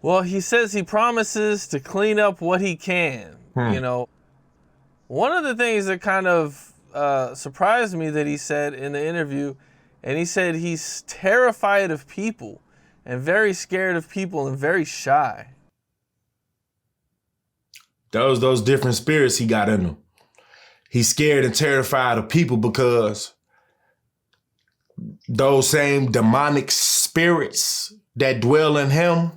Well, he says he promises to clean up what he can. You know, one of the things that kind of surprised me that he said in the interview, and he said he's terrified of people and very scared of people and very shy. Those different spirits he got in him. He's scared and terrified of people because those same demonic spirits that dwell in him,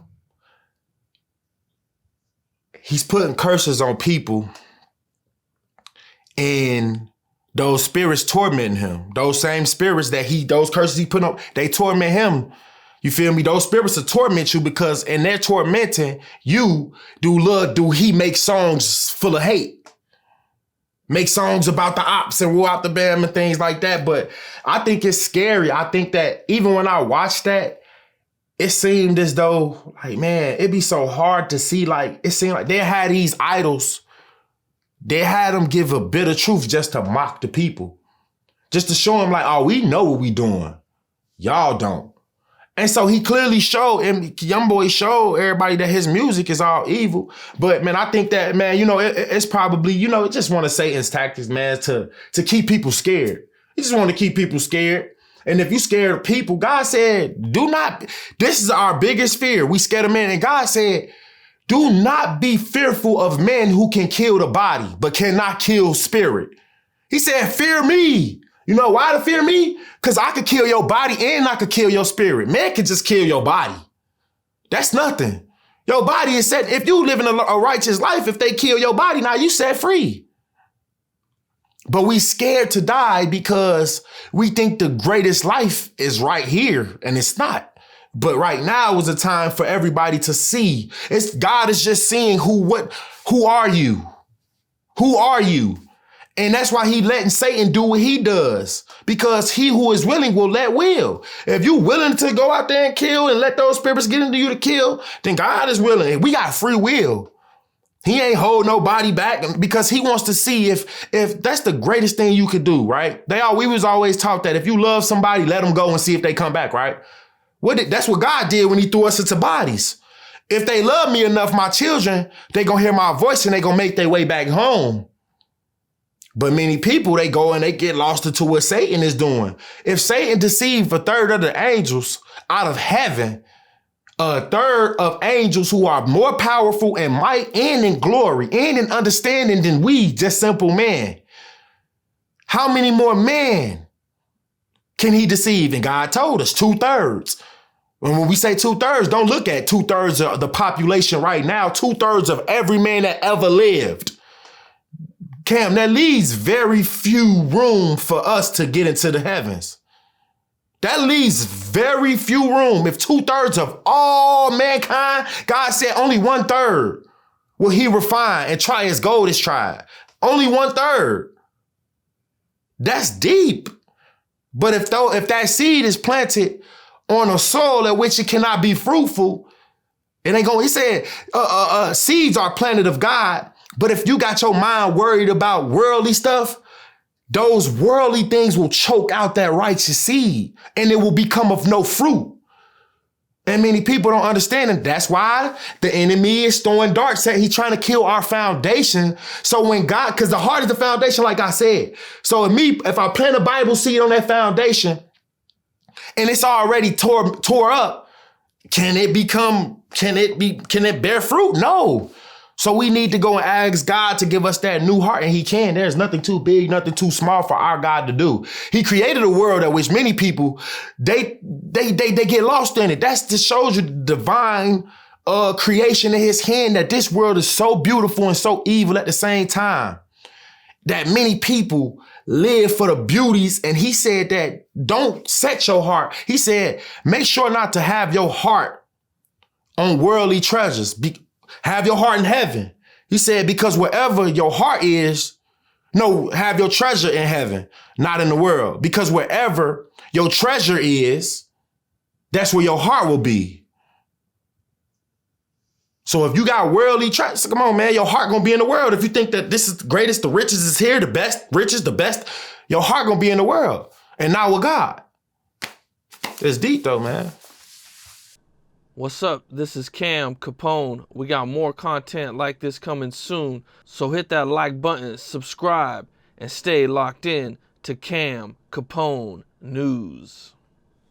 he's putting curses on people, and those spirits torment him. Those same spirits those curses he put on, they torment him. You feel me? Those spirits will torment you because in their tormenting you, do he make songs full of hate? Make songs about the ops and roll out the bam and things like that. But I think it's scary. I think that even when I watched that, it seemed as though, like, man, it'd be so hard to see. Like, it seemed like they had these idols. They had them give a bit of truth just to mock the people. Just to show them like, oh, we know what we doing. Y'all don't. And so he clearly showed, and Youngboy showed everybody that his music is all evil. But man, I think that, man, you know, it's probably, you know, just one of Satan's tactics, man, to keep people scared. He just want to keep people scared. And if you scared of people, God said, this is our biggest fear. We scared of men. And God said, do not be fearful of men who can kill the body, but cannot kill spirit. He said, fear me. You know why to fear me? Because I could kill your body and I could kill your spirit. Man can just kill your body. That's nothing. Your body is set. If you live in a righteous life, if they kill your body, now you set free. But we scared to die because we think the greatest life is right here, and it's not. But right now is a time for everybody to see. God is just seeing who are you? Who are you? And that's why he letting Satan do what he does, because he who is willing will let will. If you willing to go out there and kill and let those spirits get into you to kill, then God is willing. We got free will. He ain't hold nobody back because he wants to see if that's the greatest thing you could do, right? We was always taught that if you love somebody, let them go and see if they come back, right? That's what God did when he threw us into bodies. If they love me enough, my children, they gonna hear my voice and they gonna make their way back home. But many people, they go and they get lost into what Satan is doing. If Satan deceived a third of the angels out of heaven, a third of angels who are more powerful in might and in glory and in understanding than we, just simple men, how many more men can he deceive? And God told us 2/3. And when we say 2/3, don't look at 2/3 of the population right now, 2/3 of every man that ever lived. Cam, that leaves very few room for us to get into the heavens. That leaves very few room. If 2/3 of all mankind, God said only 1/3 will he refine and try as gold is tried. Only 1/3. That's deep. But if that seed is planted on a soil at which it cannot be fruitful, it ain't going. He said seeds are planted of God. But if you got your mind worried about worldly stuff, those worldly things will choke out that righteous seed and it will become of no fruit. And many people don't understand it. That's why the enemy is throwing darts at. He's trying to kill our foundation. So when God, because the heart is the foundation, like I said. So if I plant a Bible seed on that foundation and it's already tore up, can it bear fruit? No. So we need to go and ask God to give us that new heart, and he can. There's nothing too big, nothing too small for our God to do. He created a world at which many people, they get lost in it. That just shows you the divine creation in his hand, that this world is so beautiful and so evil at the same time, that many people live for the beauties. And he said that don't set your heart. He said, make sure not to have your heart on worldly treasures. Have your heart in heaven. He said, because wherever your heart is, have your treasure in heaven, not in the world. Because wherever your treasure is, that's where your heart will be. So if you got worldly treasure, come on, man, your heart gonna be in the world. If you think that this is the greatest, the riches is here, the best, riches, the best, your heart gonna be in the world and not with God. It's deep though, man. What's up? This is Cam Capone. We got more content like this coming soon, so hit that like button, subscribe, and stay locked in to Cam Capone News.